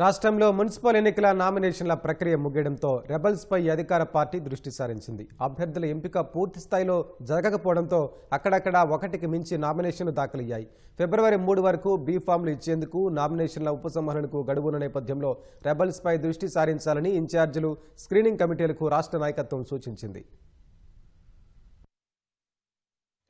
రాష్ట్రంలో మున్సిపల్ ఎన్నికల నామినేషన్ల ప్రక్రియ ముగియడంతో రెబల్స్పై అధికార పార్టీ దృష్టి సారించింది. అభ్యర్థుల ఎంపిక పూర్తి స్థాయిలో జరగకపోవడంతో అక్కడక్కడ ఒకటికి మించి నామినేషన్లు దాఖలయ్యాయి. ఫిబ్రవరి 3 వరకు బీ ఫామ్లు ఇచ్చేందుకు నామినేషన్ల ఉపసంహరణకు గడువున్న నేపథ్యంలో రెబల్స్పై దృష్టి సారించాలని ఇన్ఛార్జీలు, స్క్రీనింగ్ కమిటీలకు రాష్ట్ర నాయకత్వం సూచించింది.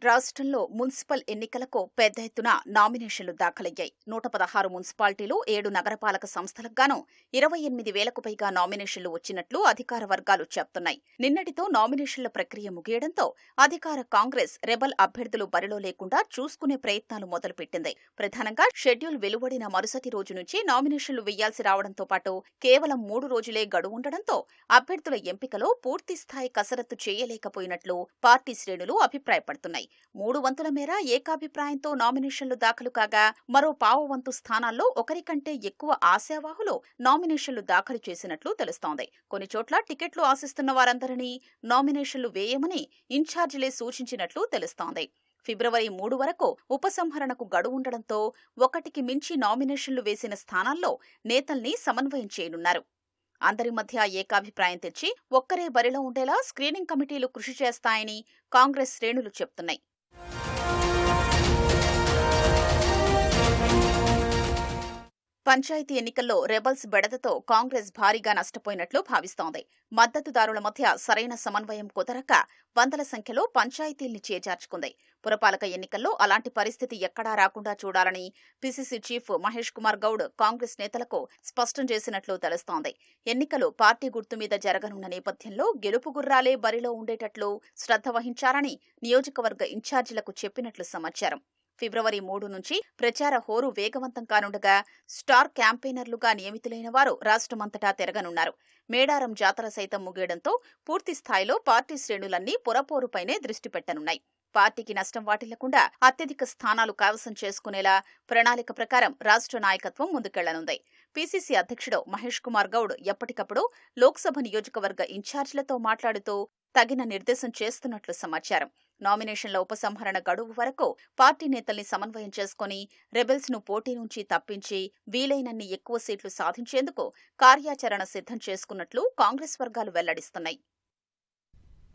రాష్ట్రంలో మున్సిపల్ ఎన్నికలకు పెద్ద ఎత్తున నామినేషన్లు దాఖలయ్యాయి. 116 మున్సిపాలిటీలు, 7 నగరపాలక సంస్థలకు గాను 28,000కు పైగా నామినేషన్లు వచ్చినట్లు అధికార వర్గాలు చెప్తున్నాయి. నిన్నటితో నామినేషన్ల ప్రక్రియ ముగియడంతో అధికార కాంగ్రెస్ రెబల్ అభ్యర్థులు బరిలో లేకుండా చూసుకునే ప్రయత్నాలు మొదలుపెట్టింది. ప్రధానంగా షెడ్యూల్ వెలువడిన మరుసటి రోజు నుంచి నామినేషన్లు వేయాల్సి రావడంతో పాటు కేవలం 3 రోజులే గడువు ఉండడంతో అభ్యర్థుల ఎంపికలో పూర్తిస్థాయి కసరత్తు చేయలేకపోయినట్లు పార్టీ శ్రేణులు అభిప్రాయపడుతున్నాయి. 3 వంతుల మేర ఏకాభిప్రాయంతో నామినేషన్లు దాఖలు కాగా మరో పావు వంతు స్థానాల్లో ఒకరి కంటే ఎక్కువ ఆశావాహులు నామినేషన్లు దాఖలు చేసినట్లు తెలుస్తోంది. కొన్ని చోట్ల టికెట్లు ఆశిస్తున్న వారందరినీ నామినేషన్లు వేయమని ఇన్ఛార్జీలే సూచించినట్లు తెలుస్తోంది. ఫిబ్రవరి 3 వరకు ఉపసంహరణకు గడువు ఉండడంతో ఒకటికి మించి నామినేషన్లు వేసిన స్థానాల్లో నేతల్ని సమన్వయం చేయనున్నారు. అందరి మధ్య ఏకాభిప్రాయం తెచ్చి ఒక్కరే బరిలో ఉండేలా స్క్రీనింగ్ కమిటీలు కృషి చేస్తాయని కాంగ్రెస్ శ్రేణులు చెప్తున్నాయి. పంచాయతీ ఎన్నికల్లో రెబల్స్ బెడదతో కాంగ్రెస్ భారీగా నష్టపోయినట్లు భావిస్తోంది. మద్దతుదారుల మధ్య సరైన సమన్వయం కుదరక వందల సంఖ్యలో పంచాయతీల్ని చేజార్చుకుంది. పురపాలక ఎన్నికల్లో అలాంటి పరిస్థితి ఎక్కడా రాకుండా చూడాలని పీసీసీ చీఫ్ మహేష్ కుమార్ గౌడ్ కాంగ్రెస్ నేతలకు స్పష్టం చేసినట్లు తెలుస్తోంది. ఎన్నికలు పార్టీ గుర్తు మీద జరగనున్న నేపథ్యంలో గెలుపు గుర్రాలే బరిలో ఉండేటట్లు శ్రద్ధ వహించాలని నియోజకవర్గ ఇన్ఛార్జీలకు చెప్పినట్లు సమాచారం. ఫిబ్రవరి 3 నుంచి ప్రచార హోరు వేగవంతం కానుండగా స్టార్ క్యాంపెయినర్లుగా నియమితులైన వారు రాష్ట్రమంతటా తిరగనున్నారు. మేడారం జాతర సైతం ముగియడంతో పూర్తి స్థాయిలో పార్టీ శ్రేణులన్నీ పురపోరుపైనే దృష్టి పెట్టనున్నాయి. పార్టీకి నష్టం వాటిల్లకుండా అత్యధిక స్థానాలు కైవసం చేసుకునేలా ప్రణాళిక ప్రకారం రాష్ట్ర నాయకత్వం ముందుకెళ్లనుంది. పీసీసీ అధ్యక్షుడు మహేష్ కుమార్ గౌడ్ ఎప్పటికప్పుడు లోక్సభ నియోజకవర్గ ఇన్ఛార్జీలతో మాట్లాడుతూ తగిన నిర్దేశం చేస్తున్నట్లు సమాచారం. నామినేషన్ల ఉపసంహరణ గడువు వరకు పార్టీ నేతల్ని సమన్వయం చేసుకుని రెబెల్స్ ను పోటీ నుంచి తప్పించి వీలైనన్ని ఎక్కువ సీట్లు సాధించేందుకు కార్యాచరణ సిద్ధం చేసుకున్నట్లు కాంగ్రెస్ వర్గాలు వెల్లడిస్తున్నాయి.